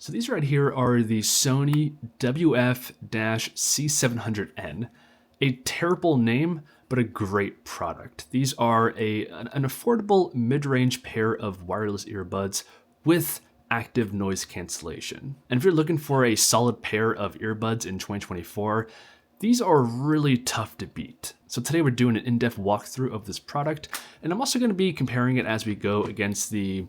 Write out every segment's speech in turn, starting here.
So these right here are the Sony WF-C700N. A terrible name, but a great product. These are an affordable mid-range pair of wireless earbuds with active noise cancellation. And if you're looking for a solid pair of earbuds in 2024, these are really tough to beat. So today we're doing an in-depth walkthrough of this product, and I'm also going to be comparing it as we go against the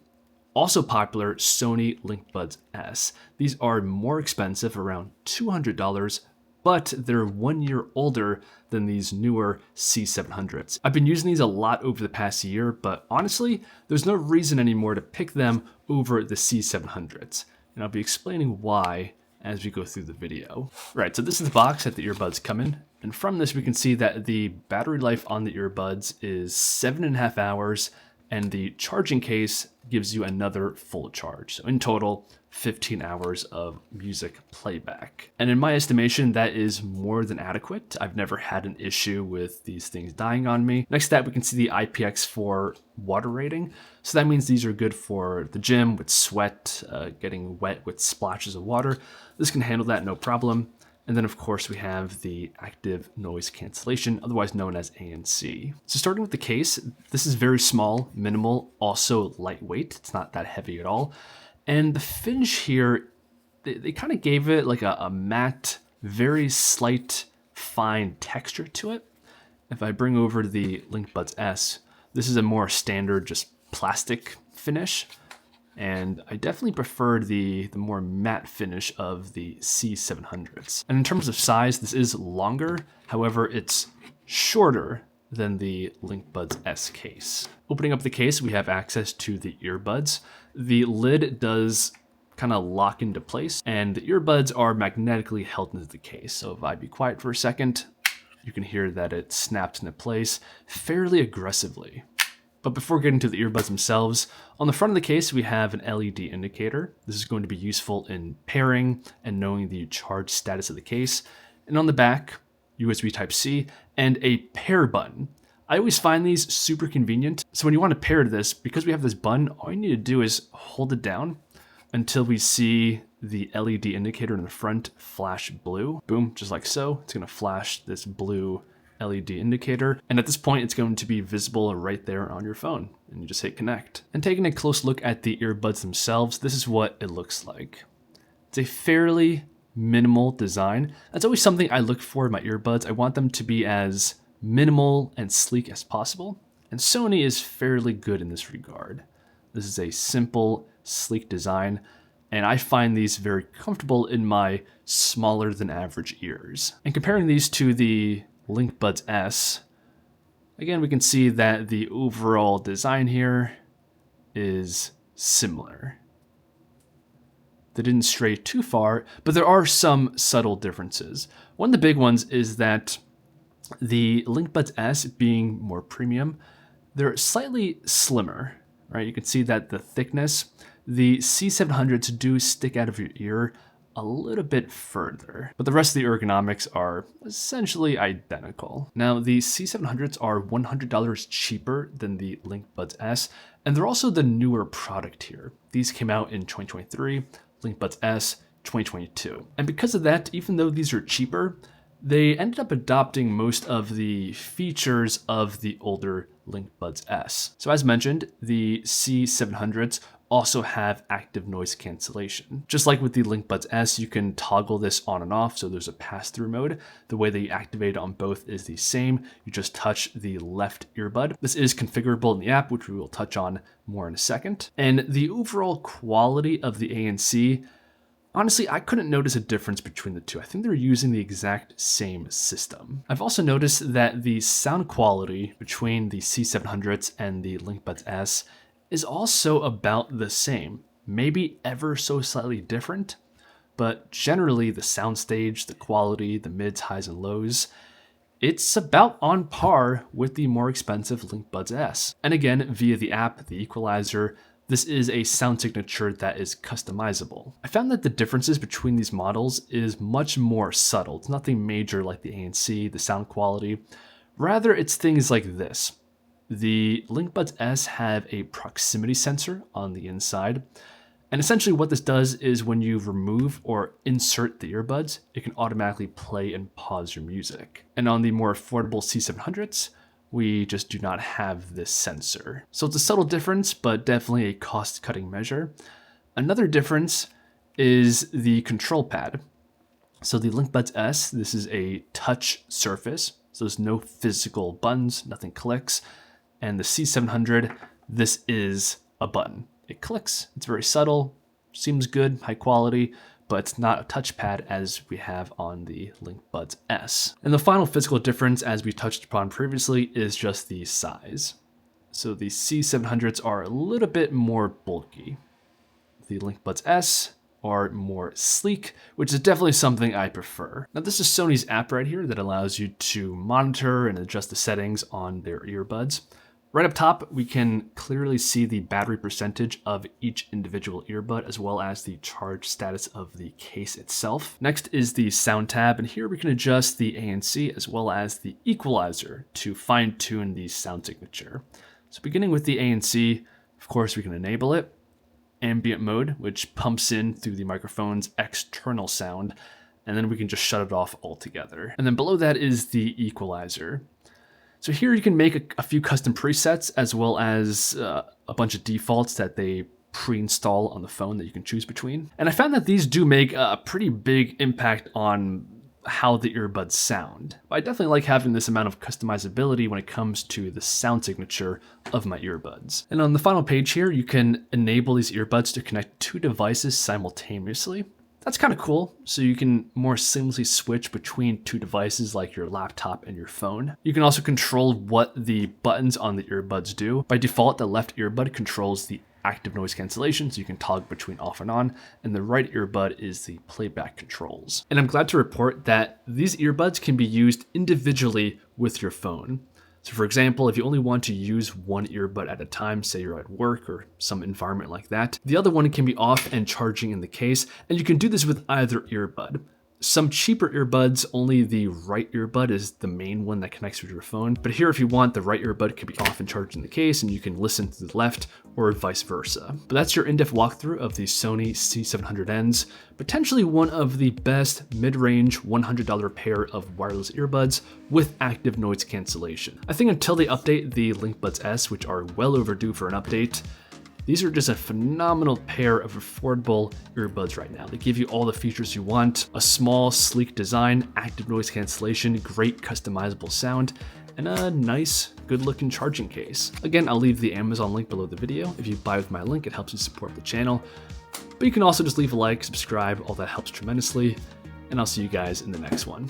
also popular Sony LinkBuds S. These are more expensive, around $200, but they're 1 year older than these newer C700s. I've been using these a lot over the past year, but honestly, there's no reason anymore to pick them over the C700s. And I'll be explaining why as we go through the video. Right, so this is the box that the earbuds come in. And from this, we can see that the battery life on the earbuds is 7.5 hours, and the charging case gives you another full charge. So in total, 15 hours of music playback. And in my estimation, that is more than adequate. I've never had an issue with these things dying on me. Next to that, we can see the IPX4 water rating. So that means these are good for the gym with sweat, getting wet with splashes of water. This can handle that no problem. And then, of course, we have the active noise cancellation, otherwise known as ANC. So starting with the case, this is very small, minimal, also lightweight. It's not that heavy at all. And the finish here, they kind of gave it like a matte, very slight, fine texture to it. If I bring over the LinkBuds S, this is a more standard, just plastic finish. And I definitely preferred the more matte finish of the C700s. And in terms of size, this is longer. However, it's shorter than the LinkBuds S case. Opening up the case, we have access to the earbuds. The lid does kind of lock into place, and the earbuds are magnetically held into the case. So if I be quiet for a second, you can hear that it snaps into place fairly aggressively. But before getting to the earbuds themselves, on the front of the case, we have an LED indicator. This is going to be useful in pairing and knowing the charge status of the case. And on the back, USB Type-C and a pair button. I always find these super convenient. So when you want to pair this, because we have this button, all you need to do is hold it down until we see the LED indicator in the front flash blue. Boom, just like so. It's going to flash this blue LED indicator, and at this point it's going to be visible right there on your phone, and you just hit connect. And taking a close look at the earbuds themselves, this is what it looks like. It's a fairly minimal design. That's always something I look for in my earbuds. I want them to be as minimal and sleek as possible, and Sony is fairly good in this regard. This is a simple, sleek design, and I find these very comfortable in my smaller than average ears. And comparing these to the LinkBuds S, again, we can see that the overall design here is similar. They didn't stray too far, but there are some subtle differences. One of the big ones is that the LinkBuds S, being more premium, they're slightly slimmer, right? You can see that the thickness, the C700s do stick out of your ear a little bit further, but the rest of the ergonomics are essentially identical. Now, the C700s are $100 cheaper than the LinkBuds S, and they're also the newer product here. These came out in 2023, LinkBuds S 2022. And because of that, even though these are cheaper, they ended up adopting most of the features of the older LinkBuds S. So as mentioned, the C700s also have active noise cancellation. Just like with the LinkBuds S, you can toggle this on and off, so there's a pass-through mode. The way that you activate it on both is the same. You just touch the left earbud. This is configurable in the app, which we will touch on more in a second. And the overall quality of the ANC, honestly, I couldn't notice a difference between the two. I think they're using the exact same system. I've also noticed that the sound quality between the C700s and the LinkBuds S is also about the same, maybe ever so slightly different, but generally the soundstage, the quality, the mids, highs, and lows, it's about on par with the more expensive LinkBuds S. And again, via the app, the equalizer, this is a sound signature that is customizable. I found that the differences between these models is much more subtle. It's nothing major like the ANC, the sound quality. Rather, it's things like this. The LinkBuds S have a proximity sensor on the inside, And essentially what this does is when you remove or insert the earbuds, it can automatically play and pause your music. And on the more affordable C700s, we just do not have this sensor. So it's a subtle difference, but definitely a cost-cutting measure. Another difference is the control pad. So the LinkBuds S, this is a touch surface, so there's no physical buttons, nothing clicks. And the C700, this is a button. It clicks, it's very subtle, seems good, high quality, but it's not a touchpad as we have on the LinkBuds S. And the final physical difference, as we touched upon previously, is just the size. So the C700s are a little bit more bulky. The LinkBuds S are more sleek, which is definitely something I prefer. Now this is Sony's app right here that allows you to monitor and adjust the settings on their earbuds. Right up top, we can clearly see the battery percentage of each individual earbud, as well as the charge status of the case itself. Next is the sound tab, and here we can adjust the ANC as well as the equalizer to fine-tune the sound signature. So beginning with the ANC, of course, we can enable it. Ambient mode, which pumps in through the microphone's external sound, and then we can just shut it off altogether. And then below that is the equalizer. So here you can make a few custom presets as well as a bunch of defaults that they pre-install on the phone that you can choose between. And I found that these do make a pretty big impact on how the earbuds sound. But I definitely like having this amount of customizability when it comes to the sound signature of my earbuds. And on the final page here, you can enable these earbuds to connect two devices simultaneously. That's kind of cool, so you can more seamlessly switch between two devices like your laptop and your phone. You can also control what the buttons on the earbuds do. By default, the left earbud controls the active noise cancellation, so you can toggle between off and on, and the right earbud is the playback controls. And I'm glad to report that these earbuds can be used individually with your phone. So for example, if you only want to use one earbud at a time, say you're at work or some environment like that, the other one can be off and charging in the case, and you can do this with either earbud. Some cheaper earbuds, only the right earbud is the main one that connects with your phone. But here, if you want, the right earbud can be off and charged in the case, and you can listen to the left or vice versa. But that's your in-depth walkthrough of the Sony C700Ns, potentially one of the best mid-range $100 pair of wireless earbuds with active noise cancellation. I think until they update the LinkBuds S, which are well overdue for an update, these are just a phenomenal pair of affordable earbuds right now. They give you all the features you want, a small, sleek design, active noise cancellation, great customizable sound, and a nice, good-looking charging case. Again, I'll leave the Amazon link below the video. If you buy with my link, it helps you support the channel. But you can also just leave a like, subscribe, all that helps tremendously, and I'll see you guys in the next one.